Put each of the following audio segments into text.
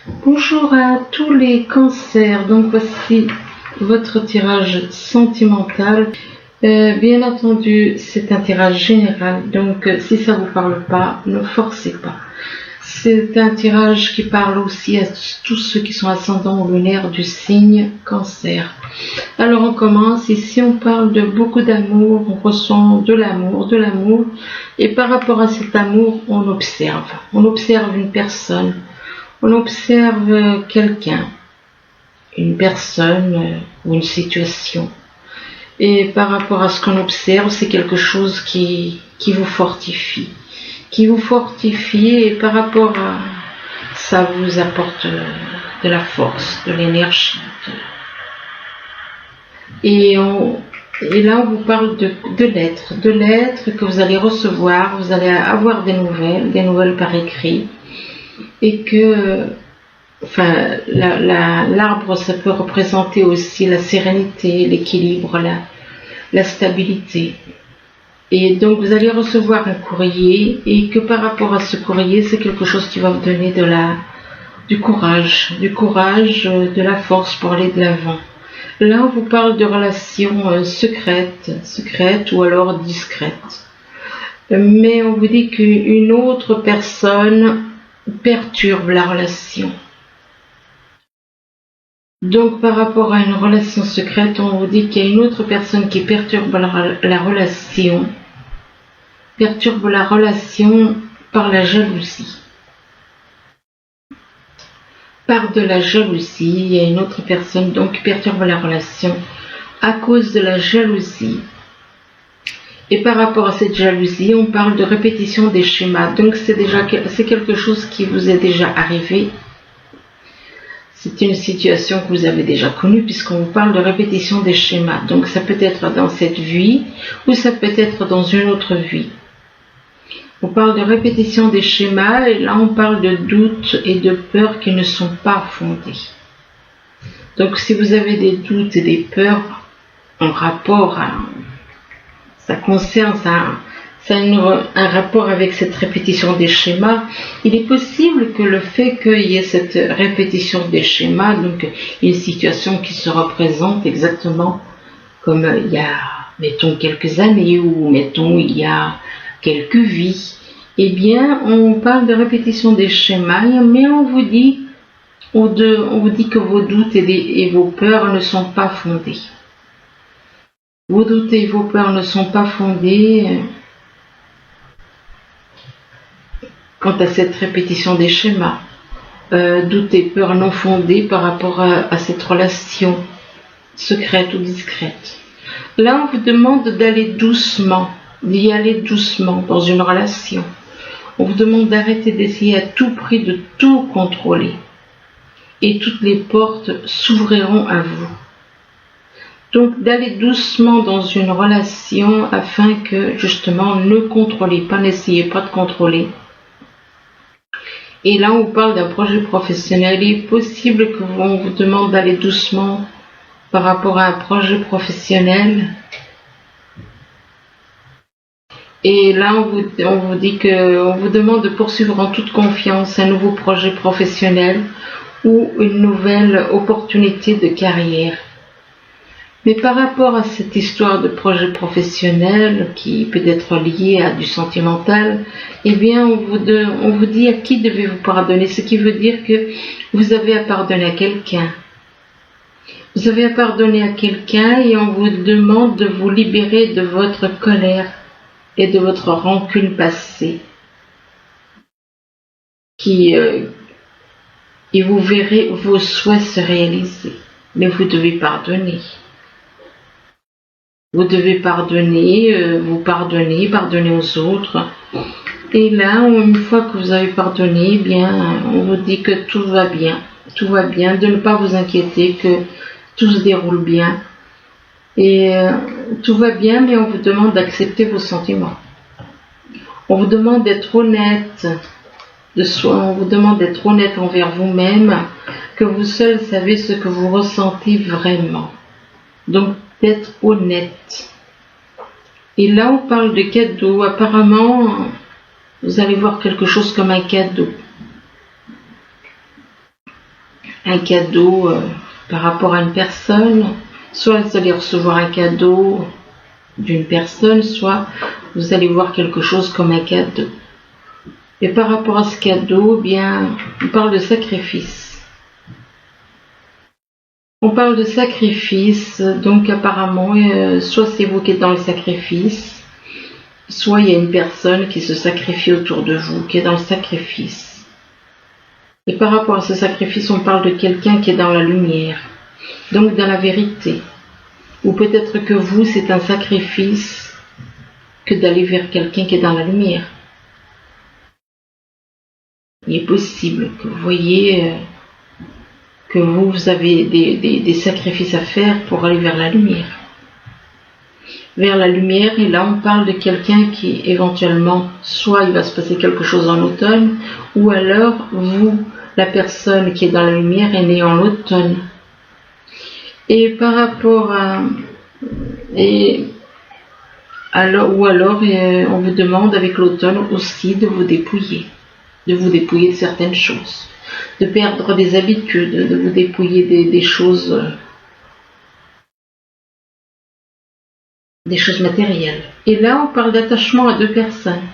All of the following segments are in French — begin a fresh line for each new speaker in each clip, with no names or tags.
Bonjour à tous les cancers, donc voici votre tirage sentimental. Bien entendu, c'est un tirage général, donc si ça vous parle pas, ne forcez pas. C'est un tirage qui parle aussi à tous ceux qui sont ascendants ou lunaires du signe cancer. Alors on commence, ici on parle de beaucoup d'amour, on ressent de l'amour, et par rapport à cet amour, on observe une personne. On observe quelqu'un, une personne ou une situation. Et par rapport à ce qu'on observe, c'est quelque chose qui vous fortifie. Et par rapport à ça vous apporte de la force, de l'énergie. Et là, on vous parle de lettres que vous allez recevoir, vous allez avoir des nouvelles par écrit. Et que l'arbre, ça peut représenter aussi la sérénité, l'équilibre, la stabilité. Et donc vous allez recevoir un courrier, et que par rapport à ce courrier, c'est quelque chose qui va vous donner du courage, de la force pour aller de l'avant. Là, on vous parle de relations secrètes ou alors discrètes. Mais on vous dit qu'une autre personne perturbe la relation. Donc par rapport à une relation secrète, on vous dit qu'il y a une autre personne qui perturbe la relation par la jalousie. Par de la jalousie, il y a une autre personne donc qui perturbe la relation à cause de la jalousie. Et par rapport à cette jalousie, on parle de répétition des schémas. Donc c'est quelque chose qui vous est déjà arrivé. C'est une situation que vous avez déjà connue puisqu'on vous parle de répétition des schémas. Donc ça peut être dans cette vie ou ça peut être dans une autre vie. On parle de répétition des schémas et là on parle de doutes et de peurs qui ne sont pas fondés. Donc si vous avez des doutes et des peurs en rapport à... ça a un rapport avec cette répétition des schémas. Il est possible que le fait qu'il y ait cette répétition des schémas, donc une situation qui se représente exactement comme il y a, mettons, quelques années ou mettons, il y a quelques vies, eh bien, on parle de répétition des schémas, mais on vous dit que vos doutes et vos peurs ne sont pas fondés. Vos doutes et vos peurs ne sont pas fondés quant à cette répétition des schémas. Doutes et peurs non fondés par rapport à cette relation secrète ou discrète. Là, on vous demande d'y aller doucement dans une relation. On vous demande d'arrêter d'essayer à tout prix de tout contrôler. Et toutes les portes s'ouvriront à vous. Donc d'aller doucement dans une relation afin que justement ne contrôlez pas, n'essayez pas de contrôler. Et là on parle d'un projet professionnel. Il est possible qu'on vous demande d'aller doucement par rapport à un projet professionnel. Et là on vous dit qu'on vous demande de poursuivre en toute confiance un nouveau projet professionnel ou une nouvelle opportunité de carrière. Mais par rapport à cette histoire de projet professionnel qui peut être liée à du sentimental, eh bien on vous dit à qui devez-vous pardonner, ce qui veut dire que vous avez à pardonner à quelqu'un. Vous avez à pardonner à quelqu'un et on vous demande de vous libérer de votre colère et de votre rancune passée. Et vous verrez vos souhaits se réaliser. Mais vous devez pardonner. Vous devez pardonner, pardonner aux autres. Et là, une fois que vous avez pardonné, eh bien, on vous dit que tout va bien. Tout va bien, de ne pas vous inquiéter, que tout se déroule bien. Et tout va bien, mais on vous demande d'accepter vos sentiments. On vous demande d'être honnête on vous demande d'être honnête envers vous-même, que vous seul savez ce que vous ressentez vraiment. Donc, d'être honnête. Et là, on parle de cadeau. Apparemment, vous allez voir quelque chose comme un cadeau. un cadeau par rapport à une personne. Soit vous allez recevoir un cadeau d'une personne, soit vous allez voir quelque chose comme un cadeau. Et par rapport à ce cadeau, eh bien, on parle de sacrifice. On parle de sacrifice, donc apparemment, soit c'est vous qui êtes dans le sacrifice, soit il y a une personne qui se sacrifie autour de vous, qui est dans le sacrifice. Et par rapport à ce sacrifice, on parle de quelqu'un qui est dans la lumière, donc dans la vérité. Ou peut-être que vous, c'est un sacrifice que d'aller vers quelqu'un qui est dans la lumière. Il est possible que vous voyez que vous avez des sacrifices à faire pour aller vers la lumière. Vers la lumière, et là on parle de quelqu'un qui éventuellement, soit il va se passer quelque chose en automne, ou alors vous, la personne qui est dans la lumière, est née en automne. Et par rapport à... on vous demande avec l'automne aussi de vous dépouiller de certaines choses, de perdre des habitudes, de vous dépouiller des choses matérielles. Et là, on parle d'attachement à deux personnes.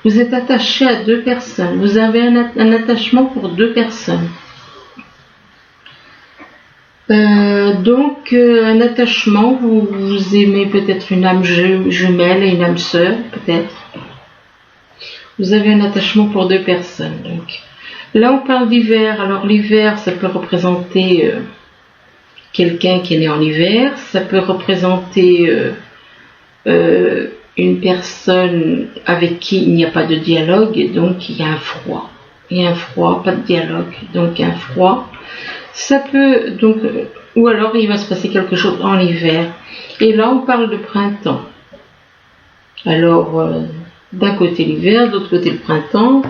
Vous êtes attaché à deux personnes, vous avez un attachement pour deux personnes. Donc, un attachement, vous aimez peut-être une âme jumelle et une âme sœur, peut-être. Vous avez un attachement pour deux personnes. Donc, là, on parle d'hiver. Alors, l'hiver, ça peut représenter quelqu'un qui est né en hiver. Ça peut représenter une personne avec qui il n'y a pas de dialogue. Et donc, il y a un froid. Il y a un froid, pas de dialogue. Donc, un froid. Ça peut, donc, ou alors il va se passer quelque chose en hiver. Et là, on parle de printemps. Alors, d'un côté l'hiver, de l'autre côté le printemps.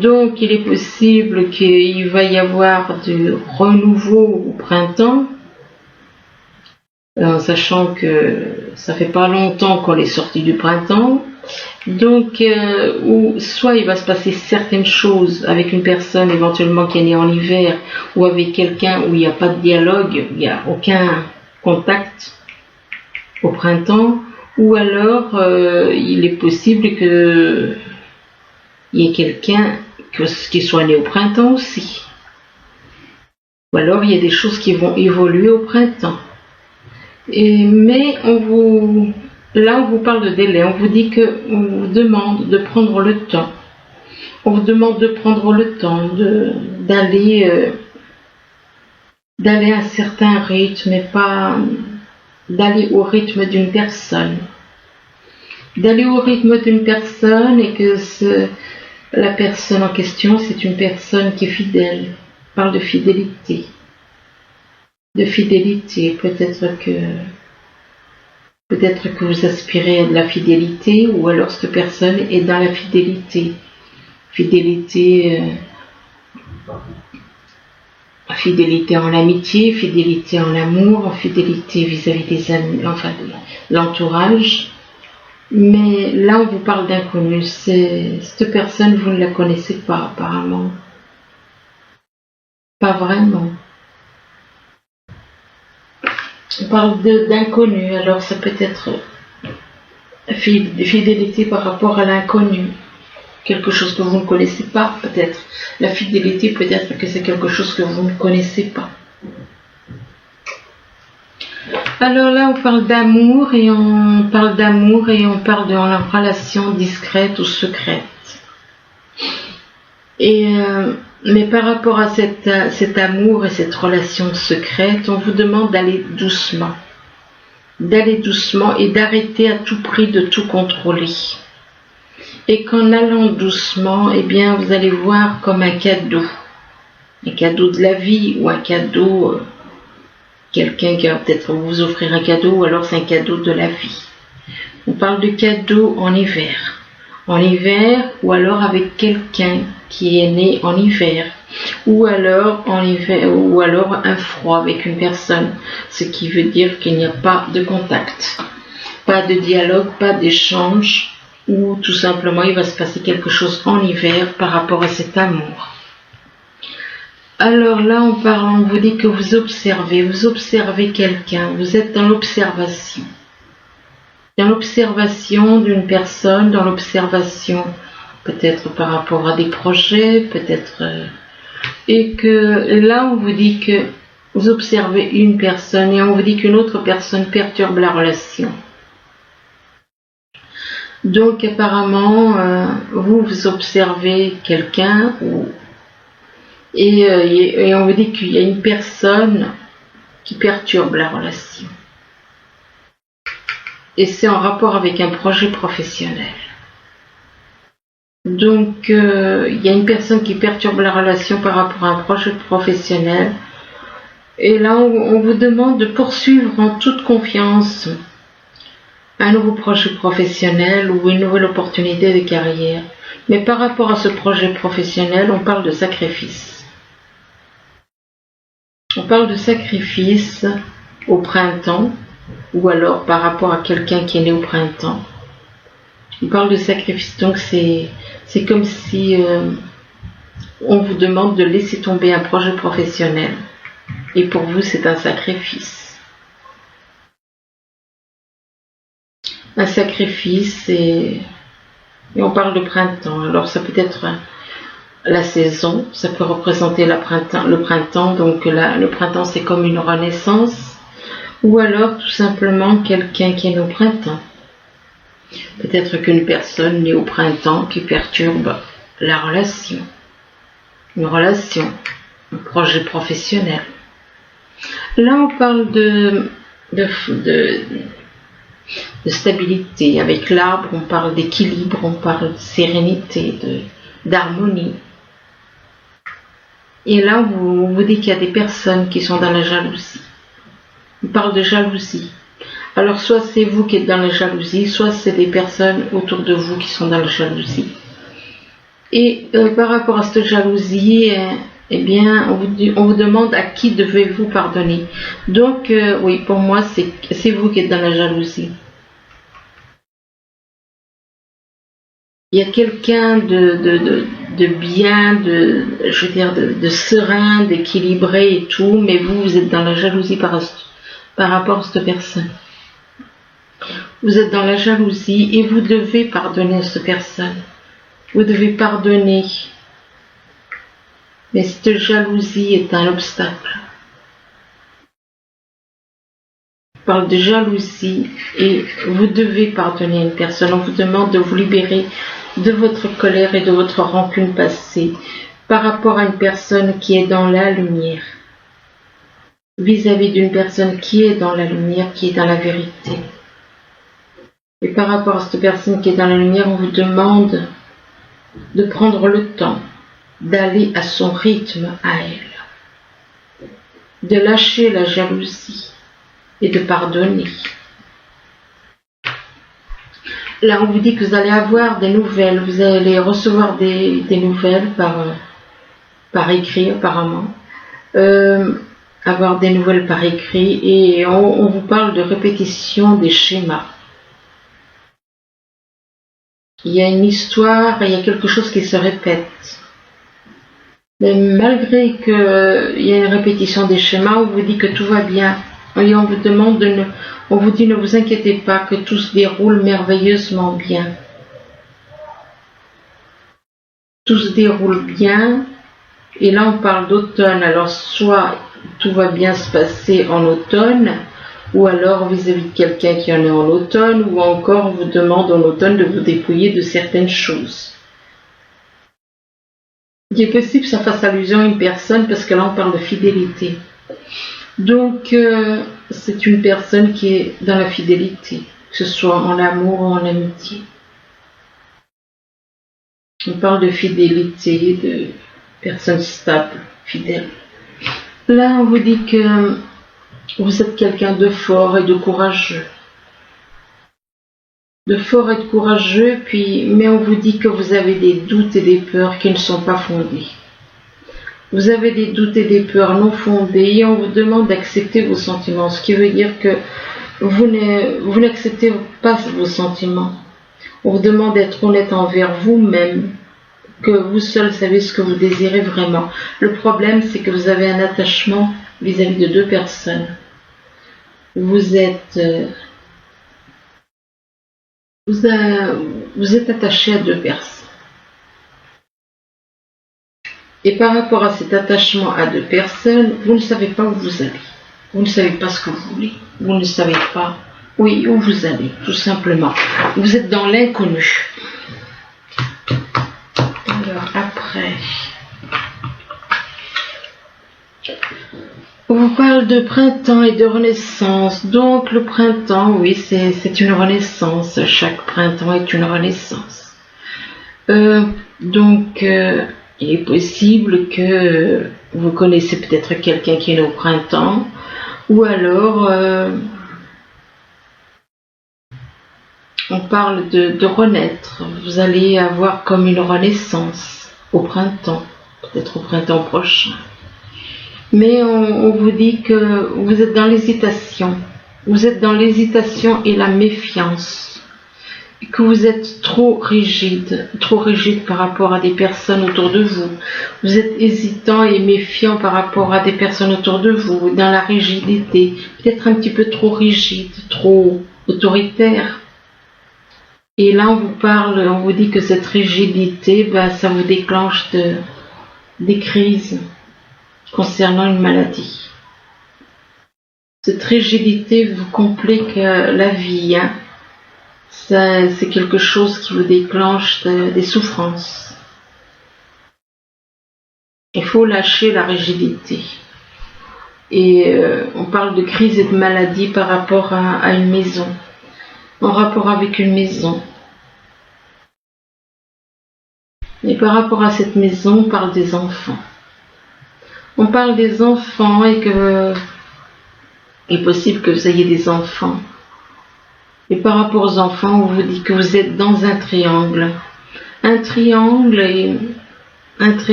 Donc, il est possible qu'il va y avoir du renouveau au printemps, en sachant que ça fait pas longtemps qu'on est sorti du printemps. Donc, ou soit il va se passer certaines choses avec une personne éventuellement qui est née en hiver, ou avec quelqu'un où il n'y a pas de dialogue, il n'y a aucun contact au printemps, ou alors il est possible qu'il y ait quelqu'un qui soit né au printemps aussi. Ou alors il y a des choses qui vont évoluer au printemps. Mais là, on vous parle de délai, on vous dit qu'on vous demande de prendre le temps. On vous demande de prendre le temps d'aller à un certain rythme et pas d'aller au rythme d'une personne. D'aller au rythme d'une personne et que la personne en question, c'est une personne qui est fidèle. On parle de fidélité. De fidélité, peut-être que vous aspirez à de la fidélité, ou alors cette personne est dans la fidélité. Fidélité en amitié, fidélité en amour, fidélité vis-à-vis des amis, enfin de l'entourage. Mais là, on vous parle d'inconnu. Cette personne, vous ne la connaissez pas apparemment. Pas vraiment. On parle d'inconnu, alors ça peut être fidélité par rapport à l'inconnu, quelque chose que vous ne connaissez pas, peut-être. La fidélité, peut-être que c'est quelque chose que vous ne connaissez pas. Alors là, on parle d'amour et on parle de relation discrète ou secrète. Mais par rapport à cet amour et cette relation secrète, on vous demande d'aller doucement et d'arrêter à tout prix de tout contrôler. Et qu'en allant doucement, eh bien, vous allez voir comme un cadeau de la vie, ou un cadeau, quelqu'un qui va peut-être vous offrir un cadeau, ou alors c'est un cadeau de la vie. On parle de cadeau en hiver, ou alors avec quelqu'un qui est né en hiver, ou alors un froid avec une personne, ce qui veut dire qu'il n'y a pas de contact, pas de dialogue, pas d'échange, ou tout simplement il va se passer quelque chose en hiver par rapport à cet amour. Alors là, on vous dit que vous observez quelqu'un, vous êtes dans l'observation. Dans l'observation d'une personne, dans l'observation peut-être par rapport à des projets, peut-être... et que là, on vous dit que vous observez une personne et on vous dit qu'une autre personne perturbe la relation. Donc apparemment, vous observez quelqu'un et on vous dit qu'il y a une personne qui perturbe la relation. Et c'est en rapport avec un projet professionnel. Donc il y a une personne qui perturbe la relation par rapport à un projet professionnel. Et là, on vous demande de poursuivre en toute confiance un nouveau projet professionnel ou une nouvelle opportunité de carrière. Mais par rapport à ce projet professionnel, on parle de sacrifice. On parle de sacrifice au printemps, ou alors par rapport à quelqu'un qui est né au printemps. On parle de sacrifice, donc c'est comme si on vous demande de laisser tomber un projet professionnel. Et pour vous, c'est un sacrifice. Un sacrifice et on parle de printemps. Alors ça peut être la saison, ça peut représenter le printemps, donc le printemps c'est comme une renaissance. Ou alors tout simplement quelqu'un qui est né au printemps. Peut-être qu'une personne née au printemps qui perturbe la relation. Une relation, un projet professionnel. Là, on parle de stabilité. Avec l'arbre, on parle d'équilibre, on parle de sérénité, d'harmonie. Et là, on vous dit qu'il y a des personnes qui sont dans la jalousie. On parle de jalousie. Alors, soit c'est vous qui êtes dans la jalousie, soit c'est des personnes autour de vous qui sont dans la jalousie. Et par rapport à cette jalousie, eh bien, on vous demande à qui devez-vous pardonner. Donc, oui, pour moi, c'est vous qui êtes dans la jalousie. Il y a quelqu'un de bien, je veux dire, de serein, d'équilibré et tout, mais vous êtes dans la jalousie par rapport à cette personne. Vous êtes dans la jalousie et vous devez pardonner à cette personne. Vous devez pardonner. Mais cette jalousie est un obstacle. On parle de jalousie et vous devez pardonner à une personne. On vous demande de vous libérer de votre colère et de votre rancune passée par rapport à une personne qui est dans la lumière. Vis-à-vis d'une personne qui est dans la lumière, qui est dans la vérité. Et par rapport à cette personne qui est dans la lumière, on vous demande de prendre le temps d'aller à son rythme à elle, de lâcher la jalousie et de pardonner. Là, on vous dit que vous allez avoir des nouvelles, vous allez recevoir des nouvelles par écrit apparemment, avoir des nouvelles par écrit et on vous parle de répétition des schémas. Il y a une histoire, il y a quelque chose qui se répète. Mais malgré qu'il y a une répétition des schémas, on vous dit que tout va bien. Et on vous demande on vous dit ne vous inquiétez pas, que tout se déroule merveilleusement bien. Tout se déroule bien. Et là on parle d'automne. Alors soit tout va bien se passer en automne, ou alors vis-à-vis de quelqu'un qui en est en automne, ou encore on vous demande en automne de vous dépouiller de certaines choses. Il est possible que ça fasse allusion à une personne, parce que là on parle de fidélité. Donc c'est une personne qui est dans la fidélité, que ce soit en amour ou en amitié. On parle de fidélité, de personnes stables, fidèles. Là on vous dit que vous êtes quelqu'un de fort et de courageux. De fort et de courageux, mais on vous dit que vous avez des doutes et des peurs qui ne sont pas fondés. Vous avez des doutes et des peurs non fondées et on vous demande d'accepter vos sentiments, ce qui veut dire que vous n'acceptez pas vos sentiments. On vous demande d'être honnête envers vous-même que vous seul savez ce que vous désirez vraiment. Le problème, c'est que vous avez un attachement vis-à-vis de deux personnes. Vous êtes attaché à deux personnes. Et par rapport à cet attachement à deux personnes, vous ne savez pas où vous allez. Vous ne savez pas ce que vous voulez. Vous ne savez pas où vous allez, tout simplement. Vous êtes dans l'inconnu. Alors, après, on vous parle de printemps et de renaissance. Donc, le printemps, oui, c'est une renaissance. Chaque printemps est une renaissance. Il est possible que vous connaissez peut-être quelqu'un qui est né au printemps, ou alors on parle de renaître. Vous allez avoir comme une renaissance au printemps, peut-être au printemps prochain. Mais on vous dit que vous êtes dans l'hésitation. Vous êtes dans l'hésitation et la méfiance. Que vous êtes trop rigide par rapport à des personnes autour de vous. Vous êtes hésitant et méfiant par rapport à des personnes autour de vous, dans la rigidité, peut-être un petit peu trop rigide, trop autoritaire. Et là, on vous dit que cette rigidité, ça vous déclenche des crises concernant une maladie. Cette rigidité vous complique la vie, hein. C'est quelque chose qui vous déclenche des souffrances. Il faut lâcher la rigidité. Et on parle de crise et de maladie par rapport à une maison, en rapport avec une maison. Et par rapport à cette maison, on parle des enfants. On parle des enfants et que il est possible que vous ayez des enfants. Et par rapport aux enfants, on vous dit que vous êtes dans un triangle. Un triangle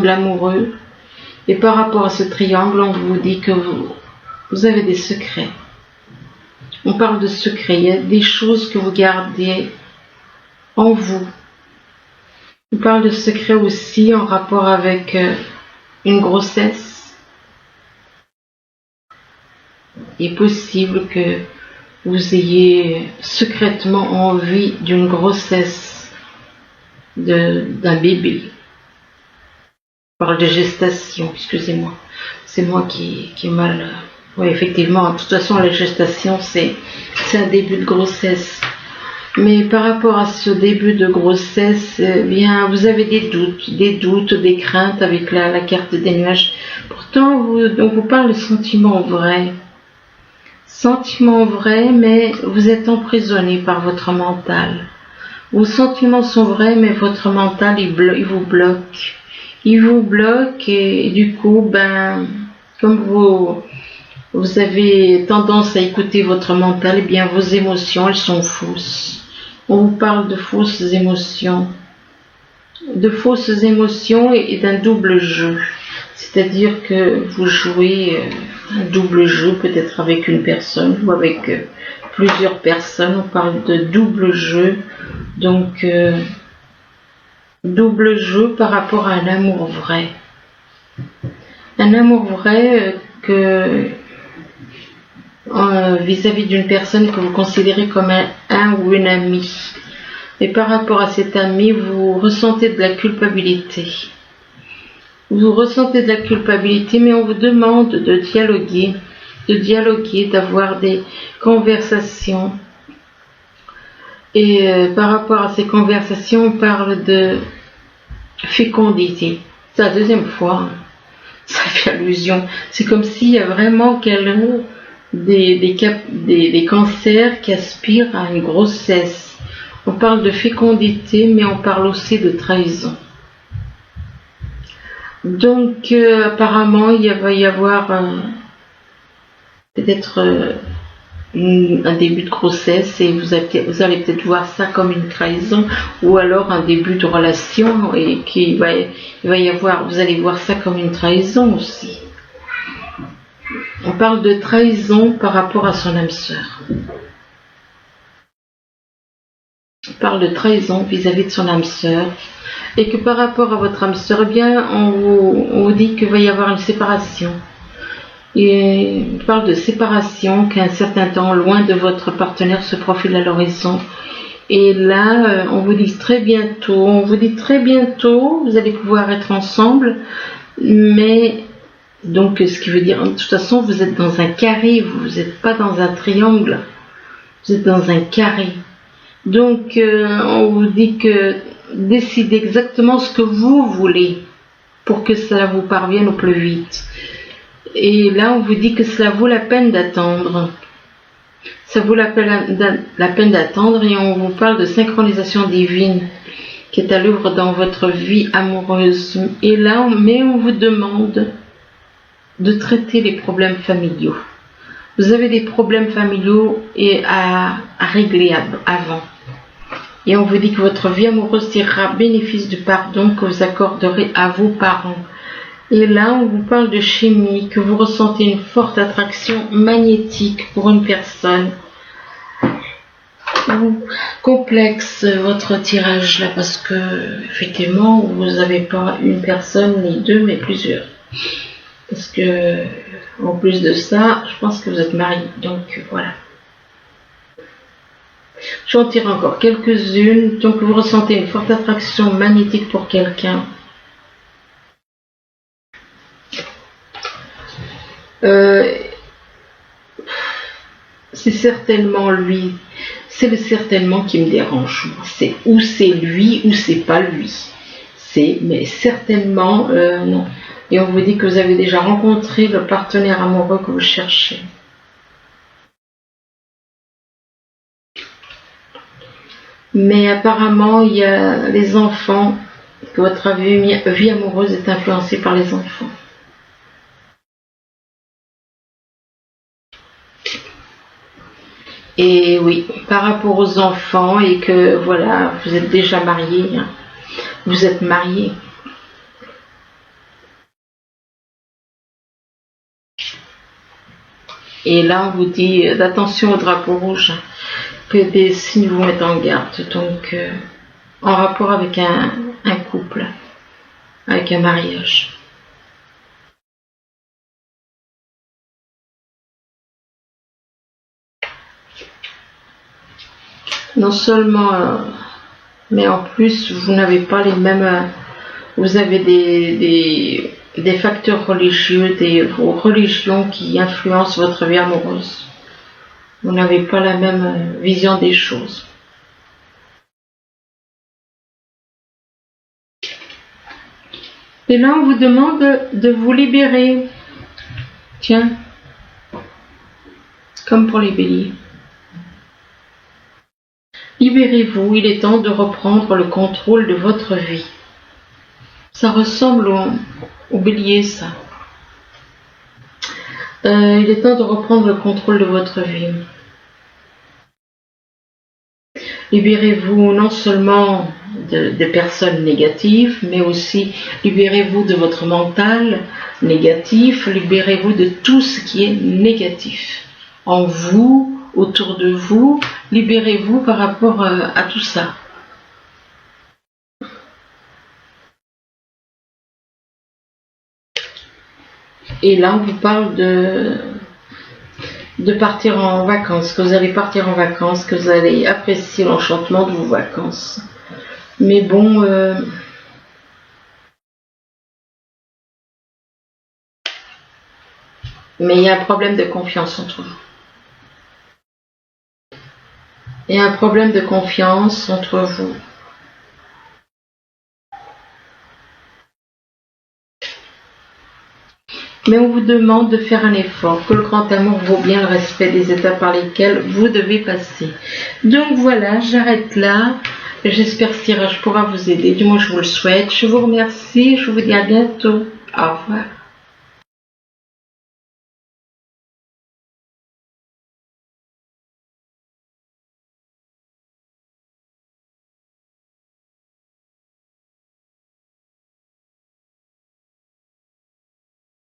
amoureux. Et par rapport à ce triangle, on vous dit que vous avez des secrets. On parle de secrets. Il y a des choses que vous gardez en vous. On parle de secrets aussi en rapport avec une grossesse. Il est possible que vous ayez secrètement envie d'une grossesse d'un bébé. Je parle de gestation, excusez-moi. C'est moi qui ai mal. Oui, effectivement, de toute façon, la gestation, c'est un début de grossesse. Mais par rapport à ce début de grossesse, vous avez des doutes, des craintes avec la carte des nuages. Pourtant, on vous parle de sentiments vrais. Sentiments vrais, mais vous êtes emprisonné par votre mental. Vos sentiments sont vrais, mais votre mental, il vous bloque. Il vous bloque et du coup, comme vous avez tendance à écouter votre mental, eh bien vos émotions, elles sont fausses. On vous parle de fausses émotions. De fausses émotions et d'un double jeu. C'est-à-dire que vous jouez un double jeu, peut-être avec une personne ou avec plusieurs personnes. On parle de double jeu. Donc, double jeu par rapport à un amour vrai. Un amour vrai vis-à-vis d'une personne que vous considérez comme un ou une amie. Et par rapport à cet ami, vous ressentez de la culpabilité. Vous ressentez de la culpabilité, mais on vous demande de dialoguer, d'avoir des conversations. Et par rapport à ces conversations, on parle de fécondité. C'est la deuxième fois. Ça fait allusion. C'est comme s'il y a vraiment des cancers qui aspirent à une grossesse. On parle de fécondité, mais on parle aussi de trahison. Donc, apparemment, il va y avoir peut-être un début de grossesse et vous allez peut-être voir ça comme une trahison ou alors un début de relation et vous allez voir ça comme une trahison aussi. On parle de trahison par rapport à son âme sœur. parle de trahison vis-à-vis de son âme sœur, et que par rapport à votre âme sœur, eh bien, on vous dit qu'il va y avoir une séparation. Et on parle de séparation, qu'à un certain temps, loin de votre partenaire, se profile à l'horizon. Et là, on vous dit très bientôt, vous allez pouvoir être ensemble, mais donc ce qui veut dire, de toute façon, vous êtes dans un carré, vous n'êtes pas dans un triangle, vous êtes dans un carré. Donc, on vous dit que décidez exactement ce que vous voulez pour que cela vous parvienne au plus vite. Et là, on vous dit que cela vaut la peine d'attendre. Ça vaut la peine d'attendre, et on vous parle de synchronisation divine qui est à l'œuvre dans votre vie amoureuse. Et là, on vous demande de traiter les problèmes familiaux. Vous avez des problèmes familiaux à régler avant. Et on vous dit que votre vie amoureuse tirera bénéfice du pardon que vous accorderez à vos parents. Et là, on vous parle de chimie, que vous ressentez une forte attraction magnétique pour une personne. Complexe votre tirage là, parce que effectivement, vous n'avez pas une personne ni deux, mais plusieurs. Parce que, en plus de ça, je pense que vous êtes mariés. Donc voilà. J'en tire encore quelques-unes. Donc vous ressentez une forte attraction magnétique pour quelqu'un. C'est certainement lui. C'est le certainement qui me dérange. C'est ou c'est lui ou c'est pas lui. Mais certainement non. Et on vous dit que vous avez déjà rencontré le partenaire amoureux que vous cherchez. Mais apparemment, il y a les enfants, que votre vie amoureuse est influencée par les enfants. Et oui, par rapport aux enfants, et que voilà, vous êtes déjà mariés, hein. Vous êtes mariés. Et là, on vous dit d'attention au drapeau rouge, que des signes vous mettent en garde. Donc, en rapport avec un couple, avec un mariage. Non seulement, mais en plus, vous n'avez pas les mêmes. Vous avez des facteurs religieux, vos religions qui influencent votre vie amoureuse. Vous n'avez pas la même vision des choses. Et là, on vous demande de vous libérer. Tiens, comme pour les béliers. Libérez-vous, il est temps de reprendre le contrôle de votre vie. Ça ressemble au bélier, ça. Il est temps de reprendre le contrôle de votre vie. Libérez-vous non seulement de personnes négatives, mais aussi libérez-vous de votre mental négatif, libérez-vous de tout ce qui est négatif. En vous, autour de vous, libérez-vous par rapport à tout ça. Et là, on vous parle de partir en vacances, que vous allez partir en vacances, que vous allez apprécier l'enchantement de vos vacances. Mais bon, mais il y a un problème de confiance entre vous. Il y a un problème de confiance entre vous. Mais on vous demande de faire un effort, que le grand amour vaut bien le respect des étapes par lesquelles vous devez passer. Donc voilà, j'arrête là. J'espère que ce tirage pourra vous aider. Du moins, je vous le souhaite. Je vous remercie. Je vous dis à bientôt. Au revoir.